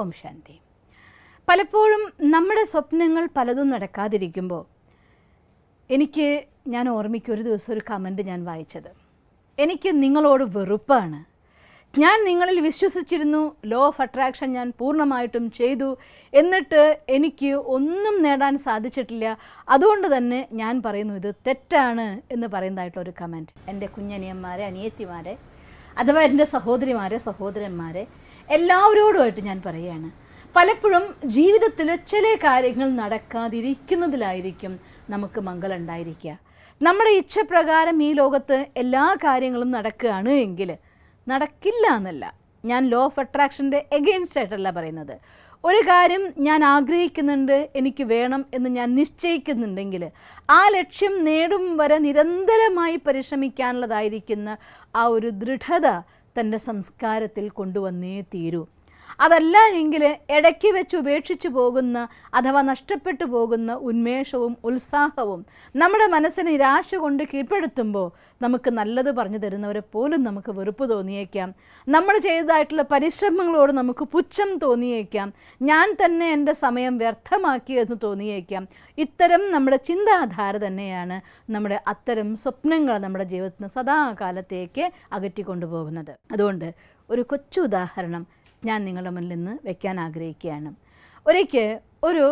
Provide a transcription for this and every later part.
ഓം ശാന്തി. പലപ്പോഴും നമ്മുടെ സ്വപ്നങ്ങൾ പലതും നടക്കാതിരിക്കുമ്പോൾ ഞാൻ ഓർമ്മിക്കും ഒരു ദിവസം ഒരു കമൻറ്റ് ഞാൻ വായിച്ചത്. എനിക്ക് നിങ്ങളോട് വെറുപ്പാണ്. ഞാൻ നിങ്ങളിൽ വിശ്വസിച്ചിരുന്നു, ലോ ഓഫ് അട്രാക്ഷൻ ഞാൻ പൂർണ്ണമായിട്ടും ചെയ്തു, എന്നിട്ട് എനിക്ക് ഒന്നും നേടാൻ സാധിച്ചിട്ടില്ല. അതുകൊണ്ട് തന്നെ ഞാൻ പറയുന്നു ഇത് തെറ്റാണ് എന്ന് പറയുന്നതായിട്ടുള്ളൊരു കമൻറ്റ്. എൻ്റെ കുഞ്ഞനിയന്മാരെ, അനിയത്തിമാരെ, അഥവാ എൻ്റെ സഹോദരിമാരെ, സഹോദരന്മാരെ എല്ലാവരോടുമായിട്ട് ഞാൻ പറയുകയാണ്, പലപ്പോഴും ജീവിതത്തിൽ ചില കാര്യങ്ങൾ നടക്കാതിരിക്കുന്നതിലായിരിക്കും നമുക്ക് മംഗളം ഉണ്ടായിരിക്കുക. നമ്മുടെ ഇച്ഛപ്രകാരം ഈ ലോകത്ത് എല്ലാ കാര്യങ്ങളും നടക്കുകയാണ് എങ്കിൽ നടക്കില്ല എന്നല്ല, ഞാൻ ലോ ഓഫ് അട്രാക്ഷൻ്റെ എഗെയിൻസ്റ്റ് ആയിട്ടല്ല പറയുന്നത്. ഒരു കാര്യം ഞാൻ ആഗ്രഹിക്കുന്നുണ്ട്, എനിക്ക് വേണം എന്ന് ഞാൻ നിശ്ചയിക്കുന്നുണ്ടെങ്കിൽ ആ ലക്ഷ്യം നേടും വരെ നിരന്തരമായി പരിശ്രമിക്കാനുള്ളതായിരിക്കുന്ന ആ ഒരു ദൃഢത തൻ്റെ സംസ്കാരത്തിൽ കൊണ്ടുവന്നേ തീരൂ. അതല്ല എങ്കിൽ ഇടയ്ക്ക് വെച്ച് ഉപേക്ഷിച്ചു പോകുന്ന അഥവാ നഷ്ടപ്പെട്ടു പോകുന്ന ഉന്മേഷവും ഉത്സാഹവും നമ്മുടെ മനസ്സിന് നിരാശ കൊണ്ട് കീഴ്പ്പെടുത്തുമ്പോൾ നമുക്ക് നല്ലത് പറഞ്ഞു തരുന്നവരെ പോലും നമുക്ക് വെറുപ്പ് തോന്നിയേക്കാം. നമ്മൾ ചെയ്തതായിട്ടുള്ള പരിശ്രമങ്ങളോട് നമുക്ക് പുച്ഛം തോന്നിയേക്കാം. ഞാൻ തന്നെ എൻ്റെ സമയം വ്യർത്ഥമാക്കിയെന്ന് തോന്നിയേക്കാം. ഇത്തരം നമ്മുടെ ചിന്താധാര തന്നെയാണ് നമ്മുടെ അത്തരം സ്വപ്നങ്ങൾ നമ്മുടെ ജീവിതത്തിന് സദാകാലത്തേക്ക് അകറ്റിക്കൊണ്ടുപോകുന്നത്. അതുകൊണ്ട് ഒരു കൊച്ചു ഉദാഹരണം ഞാൻ നിങ്ങളുടെ മുന്നിൽ നിന്ന് വയ്ക്കാൻ ആഗ്രഹിക്കുകയാണ്. ഒരിക്കൽ ഒരു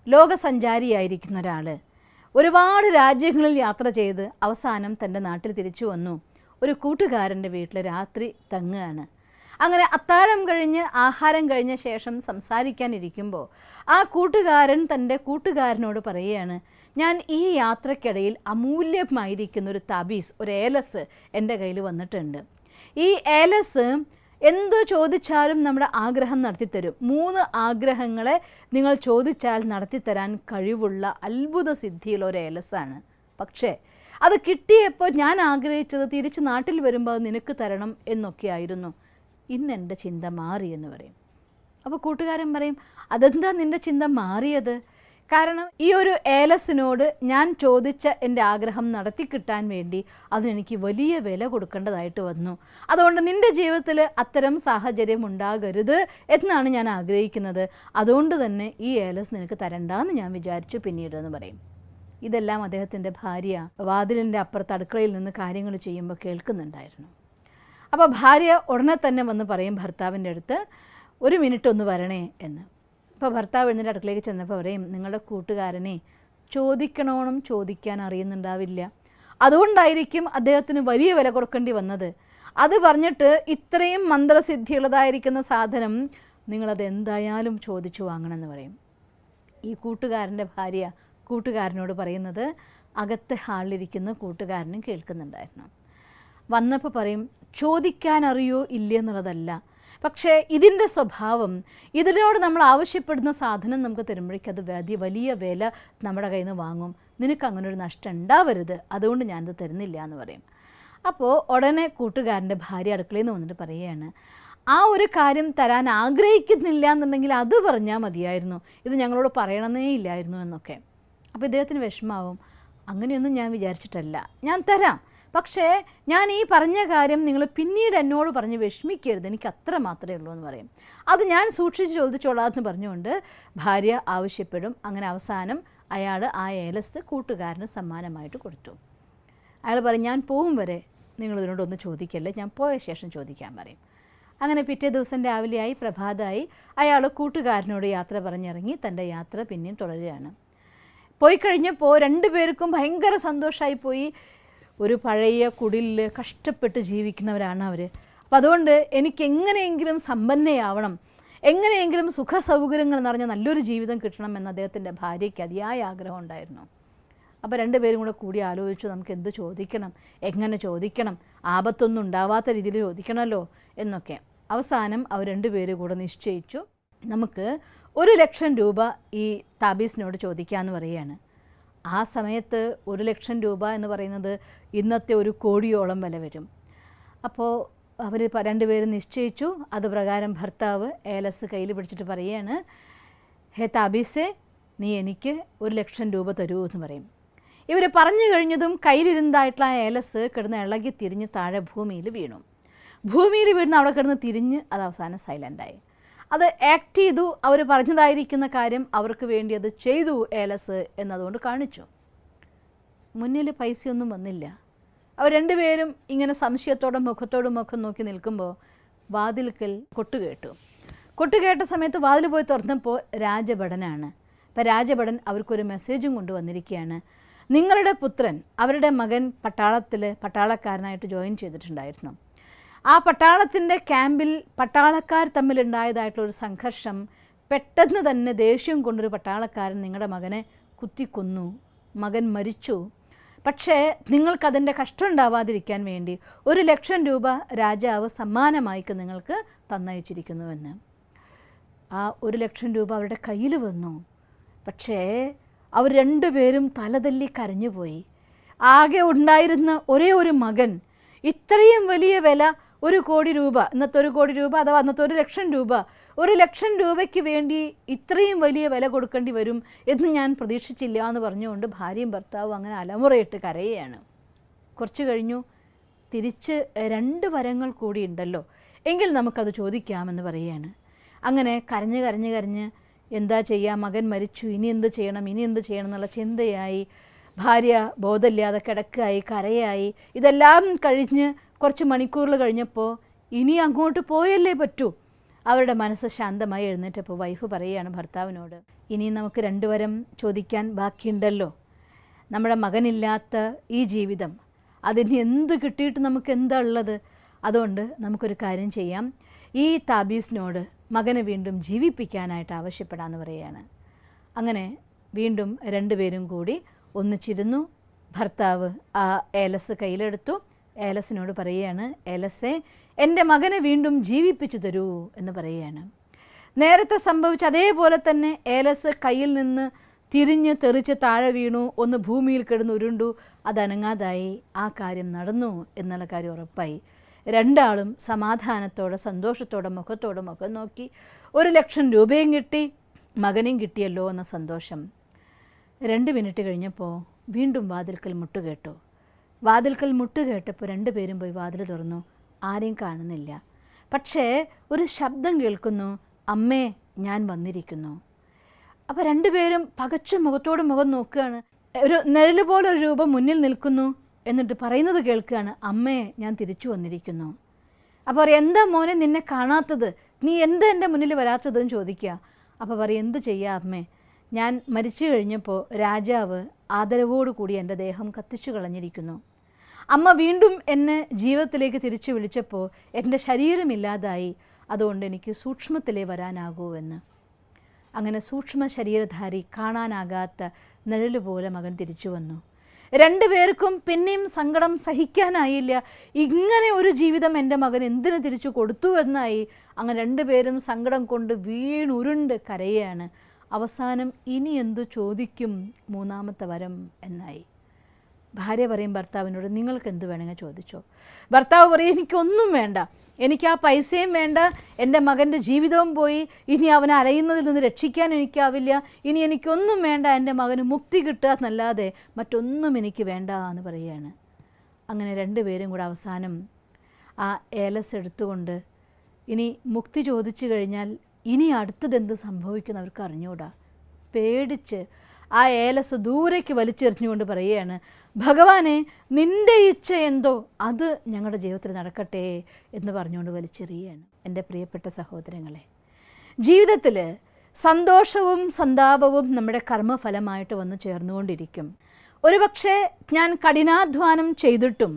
ലോകസഞ്ചാരിയായിരിക്കുന്ന ഒരാൾ ഒരുപാട് രാജ്യങ്ങളിൽ യാത്ര ചെയ്ത് അവസാനം തൻ്റെ നാട്ടിൽ തിരിച്ചു വന്നു. ഒരു കൂട്ടുകാരൻ്റെ വീട്ടിൽ രാത്രി തങ്ങുകയാണ്. അങ്ങനെ അത്താഴം കഴിഞ്ഞ് ആഹാരം കഴിഞ്ഞ ശേഷം സംസാരിക്കാനിരിക്കുമ്പോൾ ആ കൂട്ടുകാരൻ തൻ്റെ കൂട്ടുകാരനോട് പറയുകയാണ്, ഞാൻ ഈ യാത്രക്കിടയിൽ അമൂല്യമായിരിക്കുന്ന ഒരു താബീസ്, ഒരു ഏലസ് എൻ്റെ കയ്യിൽ വന്നിട്ടുണ്ട്. ഈ ഏലസ് എന്തു ചോദിച്ചാലും നമ്മുടെ ആഗ്രഹം നടത്തിത്തരും. 3 ആഗ്രഹങ്ങളെ നിങ്ങൾ ചോദിച്ചാൽ നടത്തിത്തരാൻ കഴിവുള്ള അത്ഭുത സിദ്ധിയുള്ള ഒരു ഏലസാണ്. പക്ഷേ അത് കിട്ടിയപ്പോൾ ഞാൻ ആഗ്രഹിച്ചത് തിരിച്ച് നാട്ടിൽ വരുമ്പോൾ അത് നിനക്ക് തരണം എന്നൊക്കെയായിരുന്നു. ഇന്ന് എൻ്റെ ചിന്ത മാറിയെന്ന് പറയും. അപ്പോൾ കൂട്ടുകാരൻ പറയും, അതെന്താ നിൻ്റെ ചിന്ത മാറിയത്? കാരണം ഈ ഒരു ഏലസിനോട് ഞാൻ ചോദിച്ച എൻ്റെ ആഗ്രഹം നടത്തിക്കിട്ടാൻ വേണ്ടി അതിനെനിക്ക് വലിയ വില കൊടുക്കേണ്ടതായിട്ട് വന്നു. അതുകൊണ്ട് നിൻ്റെ ജീവിതത്തിൽ അത്തരം സാഹചര്യം ഉണ്ടാകരുത് എന്നാണ് ഞാൻ ആഗ്രഹിക്കുന്നത്. അതുകൊണ്ട് തന്നെ ഈ ഏലസ് നിനക്ക് തരണ്ടെന്ന് ഞാൻ വിചാരിച്ചു പിന്നീടെന്ന് പറയും. ഇതെല്ലാം അദ്ദേഹത്തിൻ്റെ ഭാര്യ വാതിലിൻ്റെ അപ്പുറത്ത് അടുക്കളയിൽ നിന്ന് കാര്യങ്ങൾ ചെയ്യുമ്പോൾ കേൾക്കുന്നുണ്ടായിരുന്നു. അപ്പോൾ ഭാര്യ ഉടനെ തന്നെ വന്ന് പറയും ഭർത്താവിൻ്റെ അടുത്ത്, 1 മിനിറ്റ് ഒന്ന് വരണേ എന്ന്. അപ്പോൾ ഭർത്താവ് എഴുന്നേറ്റ് അടുക്കളയിലേക്ക് ചെന്നപ്പോൾ പറയും, നിങ്ങളുടെ കൂട്ടുകാരനെ ചോദിക്കണോണം ചോദിക്കാൻ അറിയുന്നുണ്ടാവില്ല, അതുകൊണ്ടായിരിക്കും അദ്ദേഹത്തിന് വലിയ വില കൊടുക്കേണ്ടി വന്നത്. അത് പറഞ്ഞിട്ട് ഇത്രയും മന്ത്രസിദ്ധിയുള്ളതായിരിക്കുന്ന സാധനം നിങ്ങളത് എന്തായാലും ചോദിച്ചു വാങ്ങണമെന്ന് പറയും. ഈ കൂട്ടുകാരൻ്റെ ഭാര്യ കൂട്ടുകാരനോട് പറയുന്നത് അകത്തെ ഹാളിലിരിക്കുന്ന കൂട്ടുകാരനും കേൾക്കുന്നുണ്ടായിരുന്നു. വന്നപ്പോൾ പറയും, ചോദിക്കാൻ അറിയോ ഇല്ല എന്നുള്ളതല്ല, പക്ഷേ ഇതിൻ്റെ സ്വഭാവം, ഇതിനോട് നമ്മൾ ആവശ്യപ്പെടുന്ന സാധനം നമുക്ക് തരുമ്പോഴേക്കും അത് വലിയ വില നമ്മുടെ കയ്യിൽ നിന്ന് വാങ്ങും. നിനക്ക് അങ്ങനെ ഒരു നഷ്ടം ഉണ്ടാവരുത്, അതുകൊണ്ട് ഞാനത് തരുന്നില്ല എന്ന് പറയും. അപ്പോൾ ഉടനെ കൂട്ടുകാരൻ്റെ ഭാര്യ അടുക്കളയിൽ നിന്ന് വന്നിട്ട് പറയുകയാണ്, ആ ഒരു കാര്യം തരാൻ ആഗ്രഹിക്കുന്നില്ല എന്നുണ്ടെങ്കിൽ അത് പറഞ്ഞാൽ മതിയായിരുന്നു, ഇത് ഞങ്ങളോട് പറയണമെന്നേ ഇല്ലായിരുന്നു എന്നൊക്കെ. അപ്പോൾ ഇദ്ദേഹത്തിന് വിഷമാവും. അങ്ങനെയൊന്നും ഞാൻ വിചാരിച്ചിട്ടല്ല, ഞാൻ തരാം, പക്ഷേ ഞാൻ ഈ പറഞ്ഞ കാര്യം നിങ്ങൾ പിന്നീട് എന്നോട് പറഞ്ഞ് വിഷമിക്കരുത്, എനിക്ക് അത്ര മാത്രമേ ഉള്ളൂ എന്ന് പറയും. അത് ഞാൻ സൂക്ഷിച്ച് ചോദിച്ചോളാമെന്ന് പറഞ്ഞുകൊണ്ട് ഭാര്യ ആവശ്യപ്പെടും. അങ്ങനെ അവസാനം അയാൾ ആ ഏലസ് കൂട്ടുകാരന് സമ്മാനമായിട്ട് കൊടുത്തു. അയാൾ പറയും, ഞാൻ പോകും വരെ നിങ്ങളിതിനോടൊന്ന് ചോദിക്കല്ലേ, ഞാൻ പോയ ശേഷം ചോദിക്കാൻ പറയും. അങ്ങനെ പിറ്റേ ദിവസം രാവിലെയായി, പ്രഭാതമായി, അയാൾ കൂട്ടുകാരനോട് യാത്ര പറഞ്ഞിറങ്ങി തൻ്റെ യാത്ര പിന്നെയും തുടരുകയാണ്. പോയി കഴിഞ്ഞപ്പോൾ 2 പേർക്കും ഭയങ്കര സന്തോഷമായി പോയി. ഒരു പഴയ കുടിലിൽ കഷ്ടപ്പെട്ട് ജീവിക്കുന്നവരാണ് അവർ. അപ്പം അതുകൊണ്ട് എനിക്ക് എങ്ങനെയെങ്കിലും സമ്പന്നയാവണം, എങ്ങനെയെങ്കിലും സുഖ സൗകര്യങ്ങൾ നിറഞ്ഞ നല്ലൊരു ജീവിതം കിട്ടണം എന്ന് അദ്ദേഹത്തിൻ്റെ ഭാര്യയ്ക്ക് അതിയായ ആഗ്രഹം ഉണ്ടായിരുന്നു. അപ്പോൾ 2 പേരും കൂടി ആലോചിച്ചു, നമുക്ക് എന്ത് ചോദിക്കണം, എങ്ങനെ ചോദിക്കണം, ആപത്തൊന്നും ഉണ്ടാവാത്ത രീതിയിൽ ചോദിക്കണമല്ലോ എന്നൊക്കെ. അവസാനം അവർ 2 പേരും കൂടെ നിശ്ചയിച്ചു, നമുക്ക് 1,00,000 രൂപ ഈ താബീസിനോട് ചോദിക്കാമെന്ന് പറയുകയാണ്. ആ സമയത്ത് 1,00,000 രൂപ എന്ന് പറയുന്നത് ഇന്നത്തെ 1 കോടിയോളം വില വരും. അപ്പോൾ അവർ 2 പേരും നിശ്ചയിച്ചു. അത് പ്രകാരം ഭർത്താവ് ഏലസ് കയ്യിൽ പിടിച്ചിട്ട് പറയുകയാണ്, ഹേ താബീസേ, നീ എനിക്ക് 1,00,000 രൂപ തരൂ എന്ന് പറയും. ഇവർ പറഞ്ഞു കഴിഞ്ഞതും കയ്യിലിരുന്നതായിട്ടുള്ള ആ ഏലസ് കിടന്ന് ഇളകി തിരിഞ്ഞ് താഴെ ഭൂമിയിൽ വീണു. ഭൂമിയിൽ വീഴുന്ന അവിടെ കിടന്ന് തിരിഞ്ഞ് അത് അവസാനം സൈലൻ്റായി. അത് ആക്ട് ചെയ്തു, അവർ പറഞ്ഞതായിരിക്കുന്ന കാര്യം അവർക്ക് വേണ്ടി അത് ചെയ്തു ഏലസ് എന്നതുകൊണ്ട് കാണിച്ചു. മുന്നിൽ പൈസയൊന്നും വന്നില്ല. അവർ രണ്ടുപേരും ഇങ്ങനെ സംശയത്തോടെ മുഖത്തോടും മുഖം നോക്കി നിൽക്കുമ്പോൾ വാതിൽക്കൽ കൊട്ട് കേട്ട സമയത്ത് വാതിൽ പോയി തുറന്നപ്പോൾ രാജഭടനാണ്. അപ്പോൾ രാജഭടൻ അവർക്കൊരു മെസ്സേജും കൊണ്ടുവന്നിരിക്കുകയാണ്. നിങ്ങളുടെ പുത്രൻ, അവരുടെ മകൻ പട്ടാളക്കാരനായിട്ട് ജോയിൻ ചെയ്തിട്ടുണ്ടായിരുന്നു. ആ പട്ടാളത്തിൻ്റെ ക്യാമ്പിൽ പട്ടാളക്കാർ തമ്മിലുണ്ടായതായിട്ടുള്ളൊരു സംഘർഷം, പെട്ടെന്ന് തന്നെ ദേഷ്യം കൊണ്ടൊരു പട്ടാളക്കാരൻ നിങ്ങളുടെ മകനെ കുത്തിക്കൊന്നു. മകൻ മരിച്ചു. പക്ഷേ നിങ്ങൾക്കതിൻ്റെ കഷ്ടം ഉണ്ടാവാതിരിക്കാൻ വേണ്ടി 1,00,000 രൂപ രാജാവ് സമ്മാനമായി നിങ്ങൾക്ക് തന്നയച്ചിരിക്കുന്നുവെന്ന്. ആ 1,00,000 രൂപ അവരുടെ കയ്യിൽ വന്നു. പക്ഷേ അവർ രണ്ടുപേരും തലതല്ലി കരഞ്ഞുപോയി. ആകെ ഉണ്ടായിരുന്ന ഒരേ ഒരു മകൻ, ഇത്രയും വലിയ വില 1 കോടി രൂപ, ഇന്നത്തെ 1 കോടി രൂപ അഥവാ അന്നത്തെ 1,00,000 രൂപ, 1,00,000 രൂപയ്ക്ക് വേണ്ടി ഇത്രയും വലിയ വില കൊടുക്കേണ്ടി വരും എന്ന് ഞാൻ പ്രതീക്ഷിച്ചില്ല എന്ന് പറഞ്ഞുകൊണ്ട് ഭാര്യയും ഭർത്താവും അങ്ങനെ അലമുറയിട്ട് കരയുകയാണ്. കുറച്ച് കഴിഞ്ഞു, തിരിച്ച് 2 വരങ്ങൾ കൂടി ഉണ്ടല്ലോ, എങ്കിൽ നമുക്കത് ചോദിക്കാമെന്ന് പറയുകയാണ്. അങ്ങനെ കരഞ്ഞ് എന്താ ചെയ്യുക, മകൻ മരിച്ചു, ഇനി എന്ത് ചെയ്യണം എന്നുള്ള ചിന്തയായി. ഭാര്യ ബോധമില്ലാതെ കിടക്കായി, കരയായി. ഇതെല്ലാം കഴിഞ്ഞ് കുറച്ച് മണിക്കൂറിൽ കഴിഞ്ഞപ്പോൾ ഇനി അങ്ങോട്ട് പോയല്ലേ പറ്റൂ. അവരുടെ മനസ്സ് ശാന്തമായി എഴുന്നേറ്റപ്പോൾ വൈഫ് പറയുകയാണ് ഭർത്താവിനോട്, ഇനി നമുക്ക് 2 വരം ചോദിക്കാൻ ബാക്കിയുണ്ടല്ലോ. നമ്മുടെ മകനില്ലാത്ത ഈ ജീവിതം, അതിന് എന്ത് കിട്ടിയിട്ട് നമുക്ക് എന്താ ഉള്ളത്? അതുകൊണ്ട് നമുക്കൊരു കാര്യം ചെയ്യാം, ഈ താബീസിനോട് മകനെ വീണ്ടും ജീവിപ്പിക്കാനായിട്ട് ആവശ്യപ്പെടാമെന്ന് പറയുകയാണ്. അങ്ങനെ വീണ്ടും 2 പേരും കൂടി ഒന്നിച്ചിരുന്നു. ഭർത്താവ് ആ ഏലസ് കയ്യിലെടുത്തു. ഏലസിനോട് പറയുകയാണ്, ഏലസേ, എൻ്റെ മകനെ വീണ്ടും ജീവിപ്പിച്ചു തരൂ എന്ന് പറയുകയാണ്. നേരത്തെ സംഭവിച്ച അതേപോലെ തന്നെ ഏലസ് കയ്യിൽ നിന്ന് തിരിഞ്ഞ് തെറിച്ച് താഴെ വീണു, ഒന്ന് ഭൂമിയിൽ കിടന്ന് ഉരുണ്ടു. അതനങ്ങാതായി. ആ കാര്യം നടന്നു എന്നുള്ള കാര്യം ഉറപ്പായി. 2 ആളും സമാധാനത്തോടെ സന്തോഷത്തോടെ മുഖത്തോടെ മുഖം നോക്കി. 1,00,000 രൂപയും കിട്ടി, മകനെയും കിട്ടിയല്ലോ എന്ന സന്തോഷം. 2 മിനിറ്റ് കഴിഞ്ഞപ്പോൾ വീണ്ടും വാതിൽക്കൽ മുട്ടുകേട്ടു. വാതിൽക്കൽ മുട്ടുകേട്ടപ്പോൾ 2 പേരും പോയി വാതിൽ തുറന്നു. ആരെയും കാണുന്നില്ല. പക്ഷേ ഒരു ശബ്ദം കേൾക്കുന്നു, അമ്മേ, ഞാൻ വന്നിരിക്കുന്നു. അപ്പോൾ 2 പേരും പകച്ച മുഖത്തോട് മുഖം നോക്കുകയാണ്. ഒരു നിഴല് പോലെ ഒരു രൂപം മുന്നിൽ നിൽക്കുന്നു. എന്നിട്ട് പറയുന്നത് കേൾക്കുകയാണ്, അമ്മേ, ഞാൻ തിരിച്ചു വന്നിരിക്കുന്നു. അപ്പോൾ എന്താ മോനെ നിന്നെ കാണാത്തത്, നീ എന്താ എൻ്റെ മുന്നിൽ വരാത്തതെന്ന് ചോദിക്കുക. അപ്പോൾ പറയും, എന്ത് ചെയ്യാം അമ്മേ, ഞാൻ മരിച്ചു കഴിഞ്ഞപ്പോൾ രാജാവ് ആദരവോടുകൂടി എൻ്റെ ദേഹം കത്തിച്ചു കളഞ്ഞിരിക്കുന്നു. അമ്മ വീണ്ടും എന്നെ ജീവിതത്തിലേക്ക് തിരിച്ചു വിളിച്ചപ്പോൾ എൻ്റെ ശരീരമില്ലാതായി, അതുകൊണ്ട് എനിക്ക് സൂക്ഷ്മത്തിലേ വരാനാകൂ എന്ന്. അങ്ങനെ സൂക്ഷ്മ ശരീരധാരി, കാണാനാകാത്ത നിഴല് പോലെ മകൻ തിരിച്ചു വന്നു. 2 പേർക്കും പിന്നെയും സങ്കടം സഹിക്കാനായില്ല. ഇങ്ങനെ ഒരു ജീവിതം എൻ്റെ മകൻ എന്തിനു തിരിച്ചു കൊടുത്തു എന്നായി. അങ്ങനെ 2 പേരും സങ്കടം കൊണ്ട് വീണുരുണ്ട് കരയാണ്. അവസാനം ഇനി എന്തു ചോദിക്കും, 3ാമത്തെ വരം എന്നായി. ഭാര്യ പറയും ഭർത്താവിനോട്, നിങ്ങൾക്ക് എന്ത് വേണമെങ്കിൽ ചോദിച്ചോ. ഭർത്താവ് പറയും, എനിക്കൊന്നും വേണ്ട, എനിക്ക് ആ പൈസയും വേണ്ട, എൻ്റെ മകൻ്റെ ജീവിതവും പോയി, ഇനി അവനെ അലയുന്നതിൽ നിന്ന് രക്ഷിക്കാൻ എനിക്കാവില്ല, ഇനി എനിക്കൊന്നും വേണ്ട, എൻ്റെ മകന് മുക്തി കിട്ടുക എന്നല്ലാതെ മറ്റൊന്നും എനിക്ക് വേണ്ട എന്ന് പറയുകയാണ്. അങ്ങനെ 2 പേരും കൂടെ അവസാനം ആ ഏലസ് എടുത്തുകൊണ്ട്, ഇനി മുക്തി ചോദിച്ചു കഴിഞ്ഞാൽ ഇനി അടുത്തതെന്ത് സംഭവിക്കുന്ന അവർക്ക് അറിഞ്ഞൂടാ. പേടിച്ച് ആ ഏലസ് ദൂരേക്ക് വലിച്ചെറിഞ്ഞുകൊണ്ട് പറയുകയാണ്, ഭഗവാനെ, നിൻ്റെ ഇച്ഛ എന്തോ അത് ഞങ്ങളുടെ ജീവിതത്തിൽ നടക്കട്ടെ എന്ന് പറഞ്ഞുകൊണ്ട് വലിച്ചെറിയുകയാണ്. എൻ്റെ പ്രിയപ്പെട്ട സഹോദരങ്ങളെ, ജീവിതത്തിൽ സന്തോഷവും സന്താപവും നമ്മുടെ കർമ്മഫലമായിട്ട് വന്നു ചേർന്നുകൊണ്ടിരിക്കും. ഒരുപക്ഷെ ഞാൻ കഠിനാധ്വാനം ചെയ്തിട്ടും,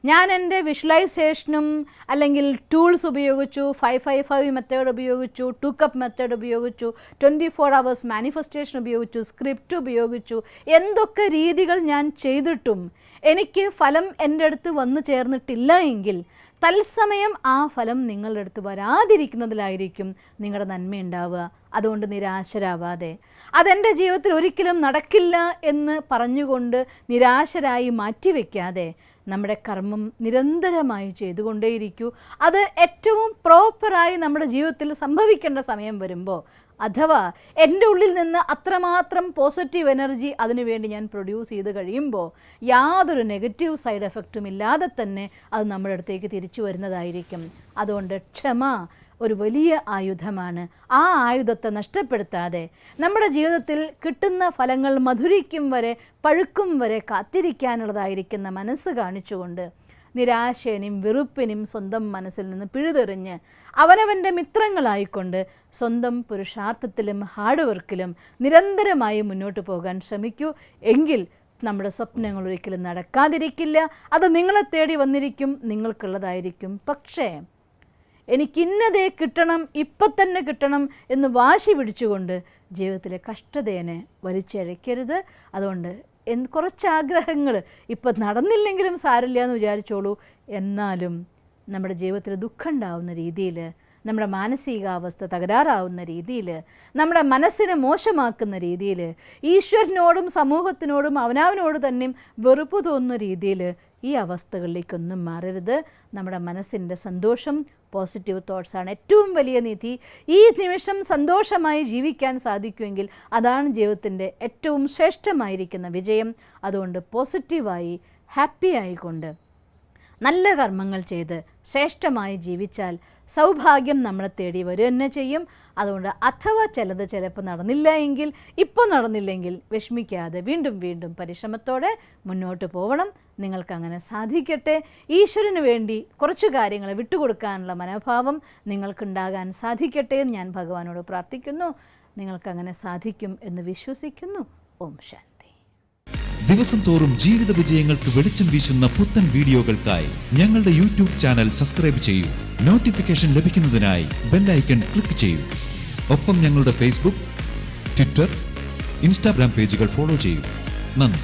ഞാൻ എൻ്റെ വിഷ്വലൈസേഷനും അല്ലെങ്കിൽ ടൂൾസ് ഉപയോഗിച്ചു, 555 മെത്തേഡ് ഉപയോഗിച്ചു, 2 കപ്പ് മെത്തേഡ് ഉപയോഗിച്ചു, 24 hours മാനിഫെസ്റ്റേഷൻ ഉപയോഗിച്ചു, സ്ക്രിപ്റ്റ് ഉപയോഗിച്ചു, എന്തൊക്കെ രീതികൾ ഞാൻ ചെയ്തിട്ടും എനിക്ക് ഫലം എൻ്റെ അടുത്ത് വന്നു ചേർന്നിട്ടില്ല എങ്കിൽ തത്സമയം ആ ഫലം നിങ്ങളുടെ അടുത്ത് വരാതിരിക്കുന്നതിലായിരിക്കും നിങ്ങളുടെ നന്മയുണ്ടാവുക. അതുകൊണ്ട് നിരാശരാവാതെ, അതെൻ്റെ ജീവിതത്തിൽ ഒരിക്കലും നടക്കില്ല എന്ന് പറഞ്ഞുകൊണ്ട് നിരാശരായി മാറ്റിവെക്കാതെ നമ്മുടെ കർമ്മം നിരന്തരമായി ചെയ്തുകൊണ്ടേയിരിക്കൂ. അത് ഏറ്റവും പ്രോപ്പറായി നമ്മുടെ ജീവിതത്തിൽ സംഭവിക്കേണ്ട സമയം വരുമ്പോൾ, അഥവാ എൻ്റെ ഉള്ളിൽ നിന്ന് അത്രമാത്രം പോസിറ്റീവ് എനർജി അതിനുവേണ്ടി ഞാൻ പ്രൊഡ്യൂസ് ചെയ്ത് കഴിയുമ്പോൾ യാതൊരു നെഗറ്റീവ് സൈഡ് എഫക്റ്റും ഇല്ലാതെ തന്നെ അത് നമ്മുടെ അടുത്തേക്ക് തിരിച്ചു വരുന്നതായിരിക്കും. അതുകൊണ്ട് ക്ഷമ ഒരു വലിയ ആയുധമാണ്. ആ ആയുധത്തെ നഷ്ടപ്പെടുത്താതെ നമ്മുടെ ജീവിതത്തിൽ കിട്ടുന്ന ഫലങ്ങൾ മധുരിക്കും വരെ, പഴുക്കും വരെ കാത്തിരിക്കാനുള്ളതായിരിക്കുന്ന മനസ്സ് കാണിച്ചുകൊണ്ട് നിരാശനും വെറുപ്പിനും സ്വന്തം മനസ്സിൽ നിന്ന് പിഴുതെറിഞ്ഞ് അവനവൻ്റെ മിത്രങ്ങളായിക്കൊണ്ട് സ്വന്തം പുരുഷാർത്ഥത്തിലും ഹാർഡ് വർക്കിലും നിരന്തരമായി മുന്നോട്ട് പോകാൻ ശ്രമിക്കൂ. എങ്കിൽ നമ്മുടെ സ്വപ്നങ്ങൾ ഒരിക്കലും നടക്കാതിരിക്കില്ല. അത് നിങ്ങളെ തേടി വന്നിരിക്കും, നിങ്ങൾക്കുള്ളതായിരിക്കും. പക്ഷേ എനിക്കിന്നതേ കിട്ടണം, ഇപ്പം തന്നെ കിട്ടണം എന്ന് വാശി പിടിച്ചുകൊണ്ട് ജീവിതത്തിലെ കഷ്ടതയെ വലിച്ചഴക്കരുത്. അതുകൊണ്ട് കുറച്ച് ആഗ്രഹങ്ങൾ ഇപ്പം നടന്നില്ലെങ്കിലും സാരില്ല എന്ന് വിചാരിച്ചോളൂ. എന്നാലും നമ്മുടെ ജീവിതത്തിൽ ദുഃഖം ഉണ്ടാവുന്ന രീതിയിൽ, നമ്മുടെ മാനസികാവസ്ഥ തകരാറാവുന്ന രീതിയിൽ, നമ്മുടെ മനസ്സിനെ മോശമാക്കുന്ന രീതിയിൽ, ഈശ്വരനോടും സമൂഹത്തിനോടും അവനവനോട് തന്നെയും വെറുപ്പ് തോന്നുന്ന രീതിയിൽ ഈ അവസ്ഥകളിലേക്കൊന്നും മാറരുത്. നമ്മുടെ മനസ്സിൻ്റെ സന്തോഷം, പോസിറ്റീവ് തോട്ട്സാണ് ഏറ്റവും വലിയ നിധി. ഈ നിമിഷം സന്തോഷമായി ജീവിക്കാൻ സാധിക്കുമെങ്കിൽ അതാണ് ജീവിതത്തിൻ്റെ ഏറ്റവും ശ്രേഷ്ഠമായിരിക്കുന്ന വിജയം. അതുകൊണ്ട് പോസിറ്റീവായി ഹാപ്പി ആയിക്കൊണ്ട് നല്ല കർമ്മങ്ങൾ ചെയ്ത് ശ്രേഷ്ഠമായി ജീവിച്ചാൽ സൗഭാഗ്യം നമ്മളെ തേടി വരിക തന്നെ ചെയ്യും. അതുകൊണ്ട് അഥവാ ചിലപ്പോൾ നടന്നില്ല എങ്കിൽ, ഇപ്പോൾ നടന്നില്ലെങ്കിൽ വിഷമിക്കാതെ വീണ്ടും വീണ്ടും പരിശ്രമത്തോടെ മുന്നോട്ട് പോകണം. നിങ്ങൾക്കങ്ങനെ സാധിക്കട്ടെ. ഈശ്വരന് വേണ്ടി കുറച്ചു കാര്യങ്ങൾ വിട്ടുകൊടുക്കാനുള്ള മനോഭാവം നിങ്ങൾക്കുണ്ടാകാൻ സാധിക്കട്ടെ എന്ന് ഞാൻ ഭഗവാനോട് പ്രാർത്ഥിക്കുന്നു. നിങ്ങൾക്കങ്ങനെ സാധിക്കും എന്ന് വിശ്വസിക്കുന്നു. ഓം ശാന്തി. ദിവസം തോറും ജീവിത വിജയങ്ങൾക്ക് വെളിച്ചം വീശുന്ന പുത്തൻ വീഡിയോകൾക്കായി ഞങ്ങളുടെ യൂട്യൂബ് ചാനൽ സബ്സ്ക്രൈബ് ചെയ്യൂ. നോട്ടിഫിക്കേഷൻ ലഭിക്കുന്നതിനായി ബെൽ ഐക്കൺ ക്ലിക്ക് ചെയ്യൂ. ഒപ്പം ഞങ്ങളുടെ ഫേസ്ബുക്ക്, ട്വിറ്റർ, ഇൻസ്റ്റാഗ്രാം പേജുകൾ ഫോളോ ചെയ്യൂ. നന്ദി.